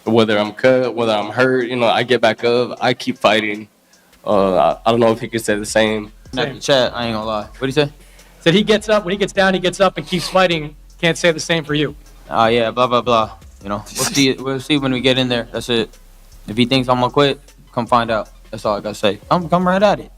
Whether I'm cut, whether I'm hurt, I get back up. I keep fighting. I don't know if he could say the same. Chat, I ain't gonna lie. What'd he say? Said he gets up, when he gets down, he gets up and keeps fighting. Can't say the same for you. Yeah, blah, blah, blah. We'll see when we get in there. That's it. If he thinks I'm gonna quit, come find out. That's all I gotta say. I'm come right at it.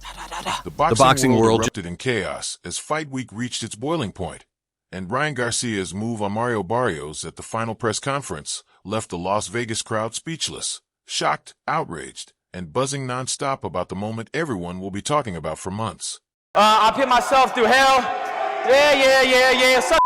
The boxing world erupted in chaos as Fight Week reached its boiling point, and Ryan Garcia's move on Mario Barrios at the final press conference left the Las Vegas crowd speechless, shocked, outraged, and buzzing nonstop about the moment everyone will be talking about for months. I put myself through hell. Yeah.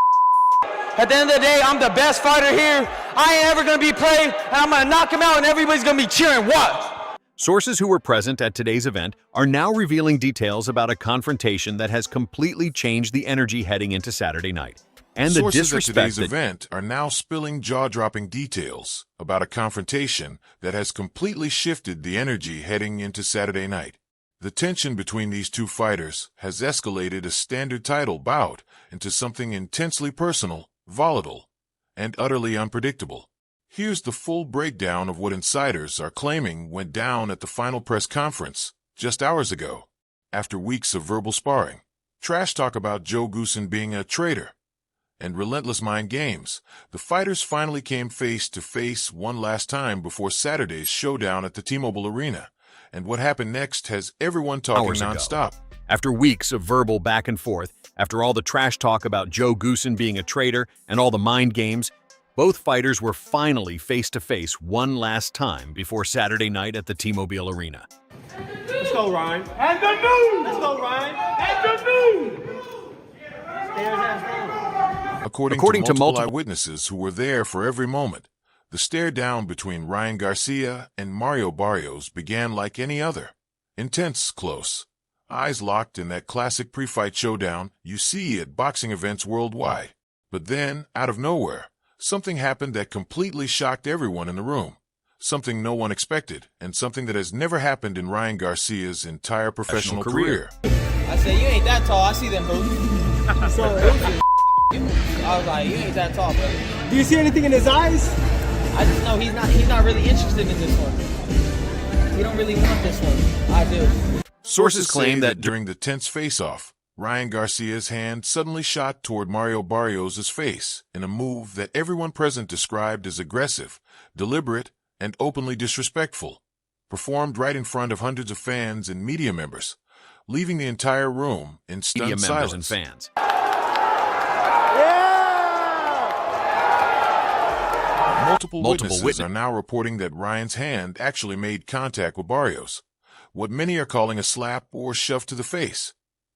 At the end of the day, I'm the best fighter here. I ain't ever gonna be played, and I'm gonna knock him out, and everybody's gonna be cheering. What? Sources who were present at today's event are now revealing details about a confrontation that has completely changed the energy heading into Saturday night. And the Sources at disrespect today's event are now spilling jaw-dropping details about a confrontation that has completely shifted the energy heading into Saturday night. The tension between these two fighters has escalated a standard title bout into something intensely personal, volatile, and utterly unpredictable. Here's the full breakdown of what insiders are claiming went down at the final press conference just hours ago. After weeks of verbal sparring, trash talk about Joe Goossen being a traitor, and relentless mind games, the fighters finally came face to face one last time before Saturday's showdown at the T-Mobile Arena. And what happened next has everyone talking nonstop. After weeks of verbal back and forth, after all the trash talk about Joe Goossen being a traitor and all the mind games, both fighters were finally face-to-face one last time before Saturday night at the T-Mobile Arena. Let's go, Ryan. And the news! Let's go, Ryan. And the news! According to multiple eyewitnesses who were there for every moment, the stare down between Ryan Garcia and Mario Barrios began like any other. Intense, close, eyes locked in that classic pre-fight showdown you see at boxing events worldwide. But then, out of nowhere, something happened that completely shocked everyone in the room. Something no one expected, and something that has never happened in Ryan Garcia's entire professional career. I said, you ain't that tall. I see them moves. So I was like, you ain't that tall, brother. Do you see anything in his eyes? I just know he's not really interested in this one. He don't really want this one. I do. Sources claim that during the tense face-off, Ryan Garcia's hand suddenly shot toward Mario Barrios' face in a move that everyone present described as aggressive, deliberate, and openly disrespectful, performed right in front of hundreds of fans and media members, leaving the entire room in stunned silence. And fans. Multiple witnesses are now reporting that Ryan's hand actually made contact with Barrios, what many are calling a slap or shove to the face,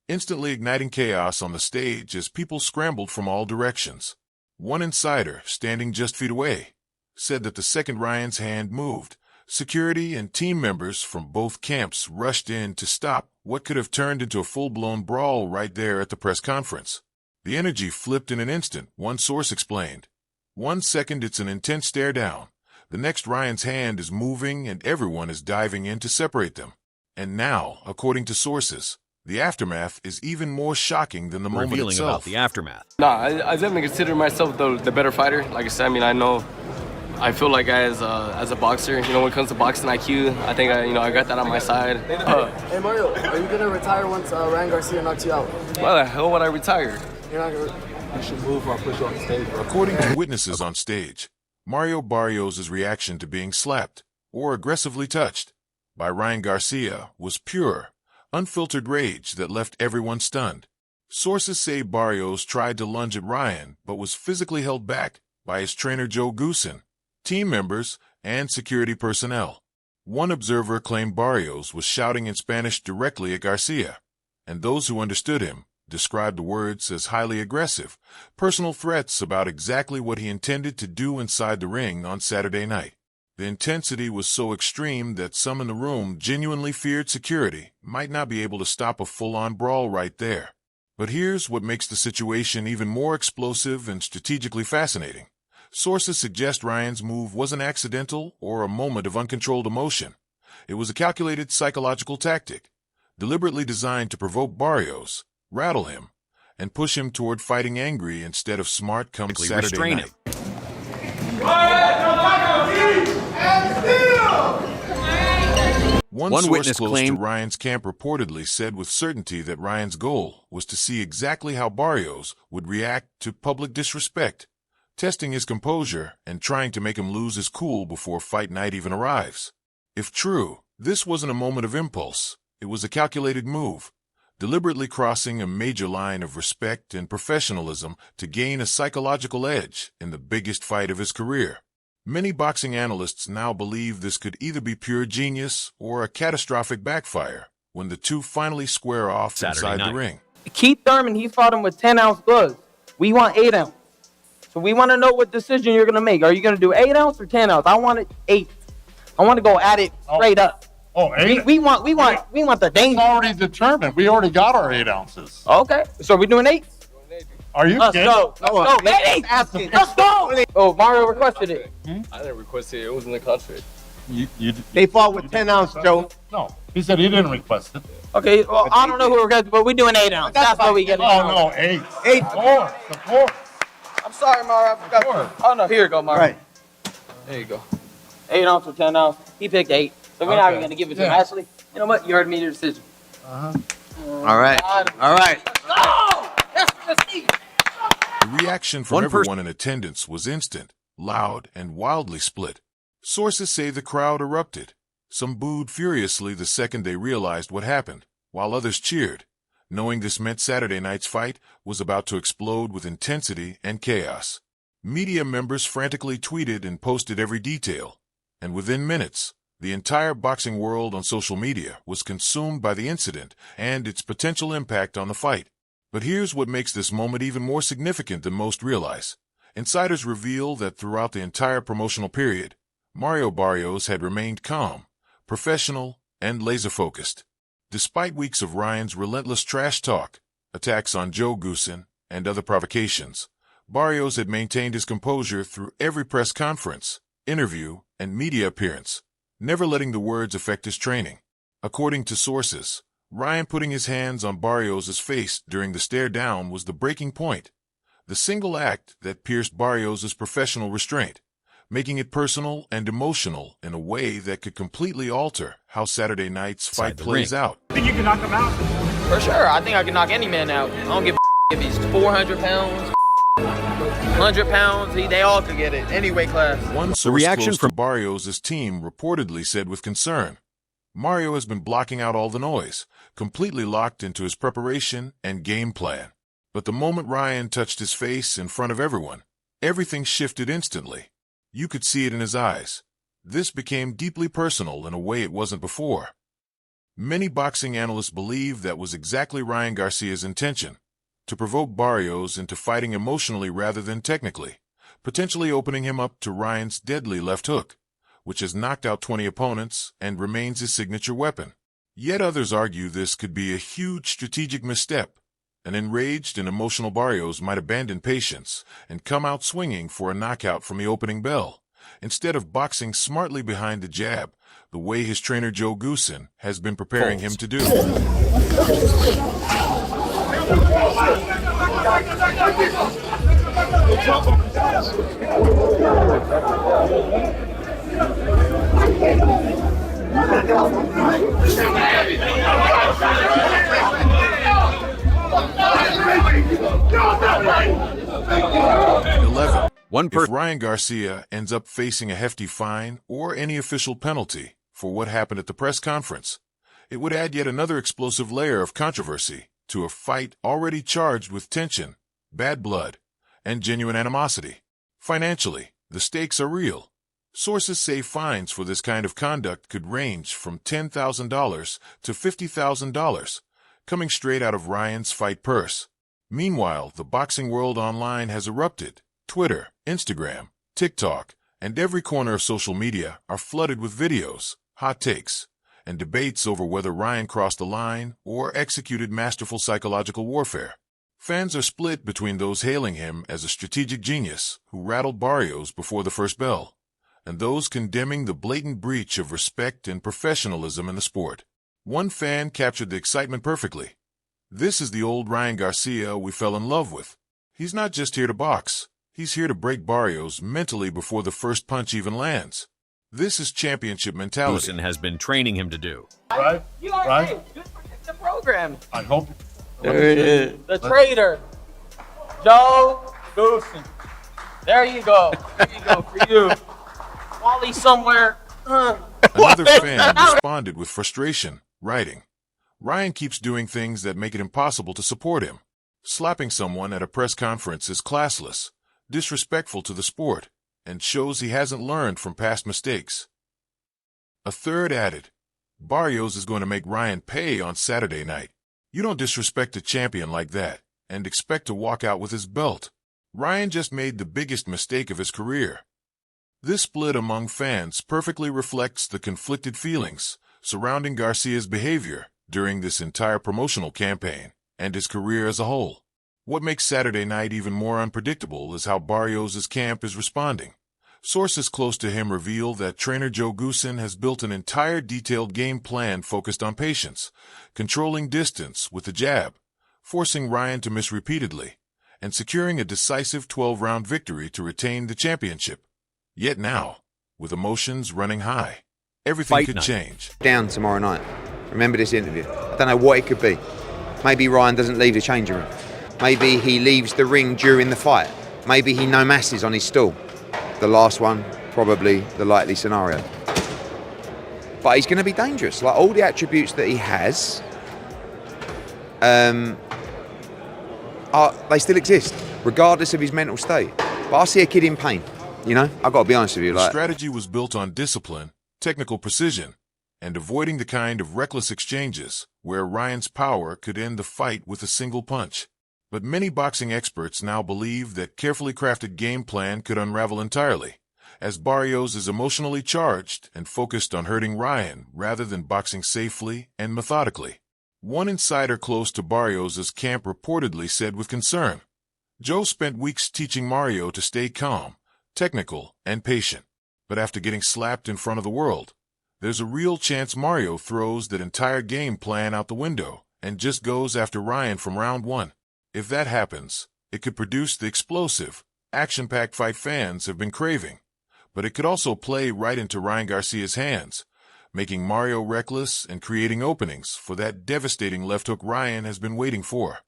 instantly igniting chaos on the stage as people scrambled from all directions. One insider, standing just feet away, said that the second Ryan's hand moved, security and team members from both camps rushed in to stop what could have turned into a full-blown brawl right there at the press conference. The energy flipped in an instant, one source explained. 1 second it's an intense stare down. The next Ryan's hand is moving and everyone is diving in to separate them. And now, according to sources, the aftermath is even more shocking than the moment itself. Revealing about the aftermath. I definitely consider myself the better fighter. Like I said, I feel like as a boxer, when it comes to boxing IQ, I think I got that on my side. Hey Mario, are you gonna retire once Ryan Garcia knocks you out? Why the hell would I retire? You're not gonna. You should move or I'll push you on the stage, bro. According to witnesses on stage, Mario Barrios' reaction to being slapped or aggressively touched by Ryan Garcia was pure, unfiltered rage that left everyone stunned. Sources say Barrios tried to lunge at Ryan but was physically held back by his trainer Joe Goossen, team members, and security personnel. One observer claimed Barrios was shouting in Spanish directly at Garcia, and those who understood him described the words as highly aggressive, personal threats about exactly what he intended to do inside the ring on Saturday night. The intensity was so extreme that some in the room genuinely feared security might not be able to stop a full-on brawl right there. But here's what makes the situation even more explosive and strategically fascinating. Sources suggest Ryan's move wasn't accidental or a moment of uncontrolled emotion. It was a calculated psychological tactic, deliberately designed to provoke Barrios, rattle him, and push him toward fighting angry instead of smart come Saturday night. One source witness close claimed to Ryan's camp reportedly said with certainty that Ryan's goal was to see exactly how Barrios would react to public disrespect, testing his composure and trying to make him lose his cool before fight night even arrives. If true, this wasn't a moment of impulse. It was a calculated move, deliberately crossing a major line of respect and professionalism to gain a psychological edge in the biggest fight of his career. Many boxing analysts now believe this could either be pure genius or a catastrophic backfire when the two finally square off inside the ring. Keith Thurman, he fought him with 10-ounce gloves. We want 8-ounce. So we want to know what decision you're going to make. Are you going to do 8-ounce or 10-ounce? I want it 8. I want to go at it straight up. Oh, 8? We want the danger. It's already determined. We already got our 8 ounces. Okay. So we're doing 8? Are you kidding? Let's go, baby. Let's go. Oh, Mario requested it. I didn't request it. It was in the contract. They fought with 10-ounce, Joe. No, he said he didn't request it. Okay, well, I don't know who requested, but we're doing 8-ounce. That's what we get. Oh, no, 8. 8. Support. I'm sorry, Mario. I forgot. Oh, no, here you go, Mario. Right. There you go. 8-ounce or 10-ounce. He picked 8. So we're not even going to give it to him. Actually, you know what? You heard me your decision. All right. All right. Go! Let's see. The reaction from everyone in attendance was instant, loud, and wildly split. Sources say the crowd erupted. Some booed furiously the second they realized what happened, while others cheered, knowing this meant Saturday night's fight was about to explode with intensity and chaos. Media members frantically tweeted and posted every detail, and within minutes, the entire boxing world on social media was consumed by the incident and its potential impact on the fight. But here's what makes this moment even more significant than most realize. Insiders reveal that throughout the entire promotional period, Mario Barrios had remained calm, professional, and laser-focused. Despite weeks of Ryan's relentless trash talk, attacks on Joe Goosen, and other provocations, Barrios had maintained his composure through every press conference, interview, and media appearance, never letting the words affect his training. According to sources, Ryan putting his hands on Barrios' face during the stare-down was the breaking point, the single act that pierced Barrios' professional restraint, making it personal and emotional in a way that could completely alter how Saturday night's fight plays out. Think you can knock him out? For sure. I think I can knock any man out. I don't give a if he's 400 pounds, 100 pounds. They all could get it. Any weight class. One source close to Barrios' team reportedly said with concern, Mario has been blocking out all the noise, completely locked into his preparation and game plan. But the moment Ryan touched his face in front of everyone, everything shifted instantly. You could see it in his eyes. This became deeply personal in a way it wasn't before. Many boxing analysts believe that was exactly Ryan Garcia's intention, to provoke Barrios into fighting emotionally rather than technically, potentially opening him up to Ryan's deadly left hook, which has knocked out 20 opponents and remains his signature weapon. Yet others argue this could be a huge strategic misstep. An enraged and emotional Barrios might abandon patience and come out swinging for a knockout from the opening bell, instead of boxing smartly behind the jab, the way his trainer Joe Goosen has been preparing him to do. 11. If Ryan Garcia ends up facing a hefty fine or any official penalty for what happened at the press conference, it would add yet another explosive layer of controversy to a fight already charged with tension, bad blood, and genuine animosity. Financially, the stakes are real. Sources say fines for this kind of conduct could range from $10,000 to $50,000, coming straight out of Ryan's fight purse. Meanwhile, the boxing world online has erupted. Twitter, Instagram, TikTok, and every corner of social media are flooded with videos, hot takes, and debates over whether Ryan crossed the line or executed masterful psychological warfare. Fans are split between those hailing him as a strategic genius who rattled Barrios before the first bell, and those condemning the blatant breach of respect and professionalism in the sport. One fan captured the excitement perfectly. "This is the old Ryan Garcia we fell in love with. He's not just here to box. He's here to break Barrios mentally before the first punch even lands." This is championship mentality. Goosen has been training him to do. Right? You are Right? Just protect the program. I hope. The traitor, Joe Goosen. There you go. There you go for you. Wally somewhere. Another fan responded with frustration, writing, Ryan keeps doing things that make it impossible to support him. Slapping someone at a press conference is classless, disrespectful to the sport, and shows he hasn't learned from past mistakes. A third added, Barrios is going to make Ryan pay on Saturday night. You don't disrespect a champion like that and expect to walk out with his belt. Ryan just made the biggest mistake of his career. This split among fans perfectly reflects the conflicted feelings surrounding Garcia's behavior during this entire promotional campaign and his career as a whole. What makes Saturday night even more unpredictable is how Barrios' camp is responding. Sources close to him reveal that trainer Joe Goosen has built an entire detailed game plan focused on patience, controlling distance with the jab, forcing Ryan to miss repeatedly, and securing a decisive 12-round victory to retain the championship. Yet now, with emotions running high, everything could change. Down tomorrow night. Remember this interview. I don't know what it could be. Maybe Ryan doesn't leave the changing room. Maybe he leaves the ring during the fight. Maybe he no masses on his stool. The last one, probably the likely scenario. But he's going to be dangerous. Like all the attributes that he has, they still exist, regardless of his mental state. But I see a kid in pain. You know, I've got to be honest with you. The strategy was built on discipline, technical precision, and avoiding the kind of reckless exchanges where Ryan's power could end the fight with a single punch. But many boxing experts now believe that carefully crafted game plan could unravel entirely, as Barrios is emotionally charged and focused on hurting Ryan rather than boxing safely and methodically. One insider close to Barrios' camp reportedly said with concern, Joe spent weeks teaching Mario to stay calm, technical, and patient. But after getting slapped in front of the world, there's a real chance Mario throws that entire game plan out the window and just goes after Ryan from round one. If that happens, it could produce the explosive, action-packed fight fans have been craving. But it could also play right into Ryan Garcia's hands, making Mario reckless and creating openings for that devastating left hook Ryan has been waiting for.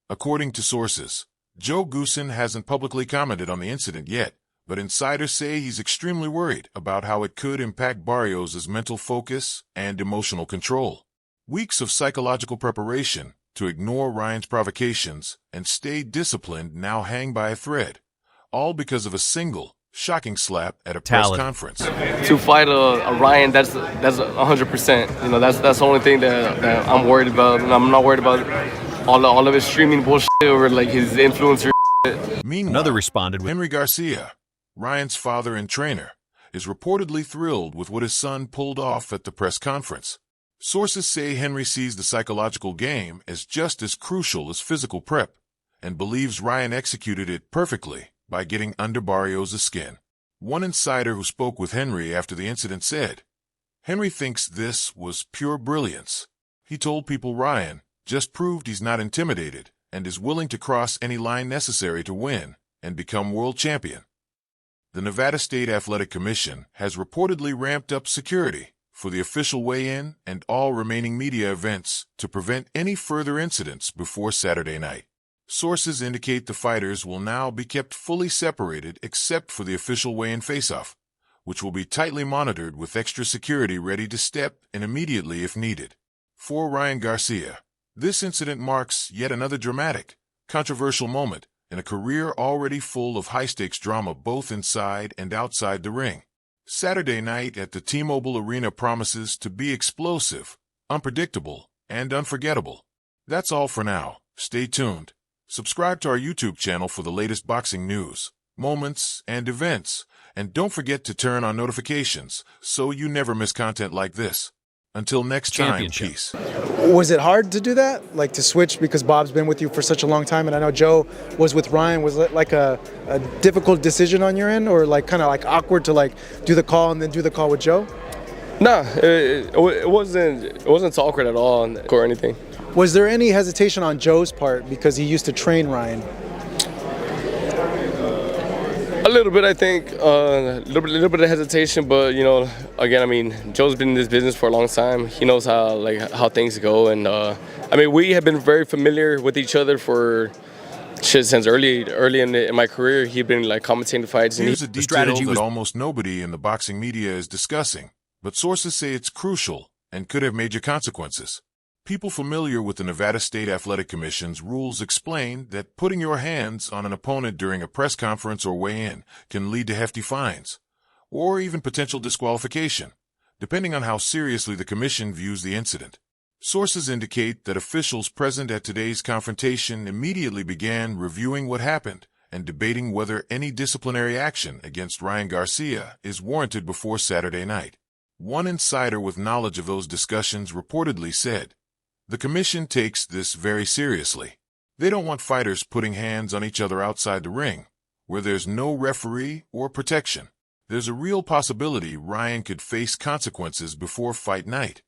According to sources, Joe Goosen hasn't publicly commented on the incident yet, but insiders say he's extremely worried about how it could impact Barrios' mental focus and emotional control. Weeks of psychological preparation to ignore Ryan's provocations and stay disciplined now hang by a thread, all because of a single, shocking slap at a press conference. To fight a Ryan, that's 100%. You know, that's the only thing that I'm worried about. And I'm not worried about all of his streaming bullshit or like his influencer shit. Meanwhile, another responded with Henry Garcia, Ryan's father and trainer, is reportedly thrilled with what his son pulled off at the press conference. Sources say Henry sees the psychological game as just as crucial as physical prep and believes Ryan executed it perfectly by getting under Barrios' skin. One insider who spoke with Henry after the incident said, Henry thinks this was pure brilliance. He told people Ryan just proved he's not intimidated and is willing to cross any line necessary to win and become world champion. The Nevada State Athletic Commission has reportedly ramped up security for the official weigh-in and all remaining media events to prevent any further incidents before Saturday night. Sources indicate the fighters will now be kept fully separated except for the official weigh-in face-off, which will be tightly monitored with extra security ready to step in immediately if needed. For Ryan Garcia, this incident marks yet another dramatic, controversial moment in a career already full of high-stakes drama both inside and outside the ring. Saturday night at the T-Mobile Arena promises to be explosive, unpredictable, and unforgettable. That's all for now. Stay tuned. Subscribe to our YouTube channel for the latest boxing news, moments, and events. And don't forget to turn on notifications so you never miss content like this. Until next time, peace. Was it hard to do that? Like to switch because Bob's been with you for such a long time and I know Joe was with Ryan. Was it like a difficult decision on your end or like kind of like awkward to like do the call and then do the call with Joe? Nah, it wasn't awkward at all or anything. Was there any hesitation on Joe's part because he used to train Ryan? A little bit, I think. Little bit of hesitation, but you know, again, I mean, Joe's been in this business for a long time. He knows how things go, and I mean, we have been very familiar with each other for shit since early in my career. He'd been like commentating fights. And Here's a detail that almost nobody in the boxing media is discussing, but sources say it's crucial and could have major consequences. People familiar with the Nevada State Athletic Commission's rules explain that putting your hands on an opponent during a press conference or weigh-in can lead to hefty fines, or even potential disqualification, depending on how seriously the commission views the incident. Sources indicate that officials present at today's confrontation immediately began reviewing what happened and debating whether any disciplinary action against Ryan Garcia is warranted before Saturday night. One insider with knowledge of those discussions reportedly said, "The commission takes this very seriously. They don't want fighters putting hands on each other outside the ring, where there's no referee or protection. There's a real possibility Ryan could face consequences before fight night."